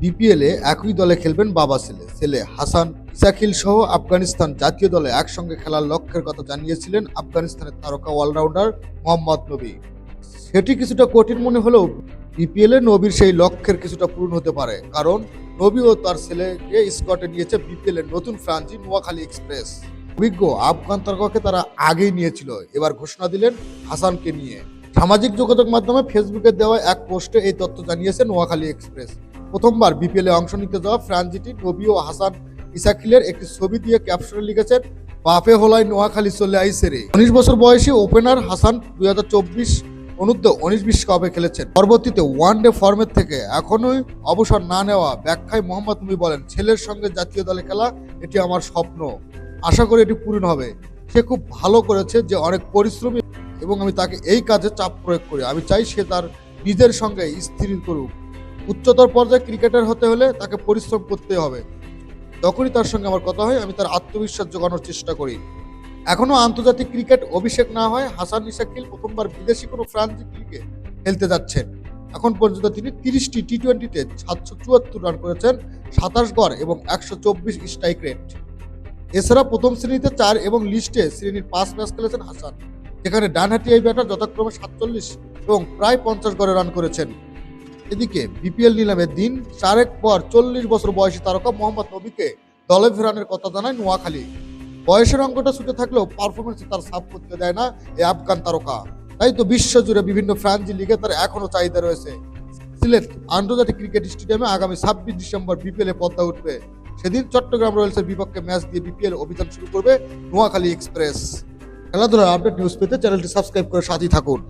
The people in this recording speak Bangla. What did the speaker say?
বিপিএলে একই দলে খেলবেন বাবা ছেলে ছেলে হাসান ইসাকিল সহ আফগানিস্তান জাতীয় দলে একসঙ্গে খেলার লক্ষ্যের কথা জানিয়েছিলেন আফগানিস্তানের তারকা অলরাউন্ডার মোহাম্মদ নবী। সেটি কিছুটা কঠিন মনে হলেও বিপিএলে নবীর সেই লক্ষ্যের কিছুটা পূরণ হতে পারে, কারণ নবী ও তার ছেলেকে স্কোয়াডে নিয়েছে বিপিএলের নতুন ফ্রাঞ্চাইজি নোয়াখালী এক্সপ্রেস। অভিজ্ঞ আফগান তারকাকে তারা আগেই নিয়েছিল, এবার ঘোষণা দিলেন হাসানকে নিয়ে। সামাজিক যোগাযোগ মাধ্যমে ফেসবুকে দেওয়া এক পোস্টে এই তথ্য জানিয়েছে নোয়াখালী এক্সপ্রেস। প্রথমবার বিপিএলে অংশ নিতে যাওয়া ফ্রাঞ্চাইজি নবী ও হাসান ইসাকিলের একটি ছবি দিয়ে ক্যাপশনে লিখেছেন, বাপে হোলায় নোয়াখালী চলে আইছে রে। 19 বছর বয়সী ওপেনার হাসান 2024 অনূর্ধ্ব 19 বিশ্বকাপে খেলেছেন। পরবর্তীতে ওয়ানডে ফর্মেট থেকে এখনোই অবসর না নেওয়া ব্যাখ্যায় মোহাম্মদ নবী বলেন, ছেলের সঙ্গে জাতীয় দলে খেলা এটি আমার স্বপ্ন, আশা করি এটি পূরণ হবে। সে খুব ভালো করেছে, যে অনেক পরিশ্রমী এবং আমি তাকে এই কাজে চাপ প্রয়োগ করি। আমি চাই সে তার নিজের সঙ্গে স্থির করুক। উচ্চতর পর্যায়ে ক্রিকেটার হতে হলে তাকে পরিশ্রম করতে হবে। তখনই তার সঙ্গে আমার কথা হয়, আমি তার আত্মবিশ্বাস জোগানোর চেষ্টা করি। এখনো আন্তর্জাতিক ক্রিকেট অভিষেক না হয় হাসান ইসাকিল প্রথমবার বিদেশি কোনো ফ্রাঞ্চাইজি লিগে খেলতে যাচ্ছেন। এখন পর্যন্ত তিনি 30টি টি-20তে 774 রান করেছেন, 27 গড় এবং 124 স্ট্রাইক রেট। এছাড়া প্রথম শ্রেণীতে 4 এবং লিস্টে শ্রেণীর 5 ম্যাচ খেলেছেন হাসান, যেখানে ডানহাতি এই ব্যাটার যথাক্রমে 47 এবং প্রায় 50 গড়ে রান করেছেন। এদিকে বিপিএল নিলামের দিন 4 পর 40 বছর বয়সী তারকা মোহাম্মদ নবীকে দলে ফেরানোর কথা জানায় নোয়াখালী। বয়সের অঙ্কটা ছুটে থাকলেও পারফরমেন্সে তার সাপ করতে দেয় না এই আফগান তারকা। তাই তো বিশ্বজুড়ে বিভিন্ন ফ্রাঞ্চাইজি লিগে তার এখনো চাহিদা রয়েছে। সিলেট আন্তর্জাতিক ক্রিকেট স্টেডিয়ামে আগামী 26 ডিসেম্বর বিপিএল পদ্মা উঠবে। সেদিন চট্টগ্রাম রয়্যালসের বিপক্ষে ম্যাচ দিয়ে বিপিএল অভিযান শুরু করবে নোয়াখালী এক্সপ্রেস। খেলাধুলার আপডেট নিউজ পেতে চ্যানেলটি সাবস্ক্রাইব করে সাথেই থাকুন।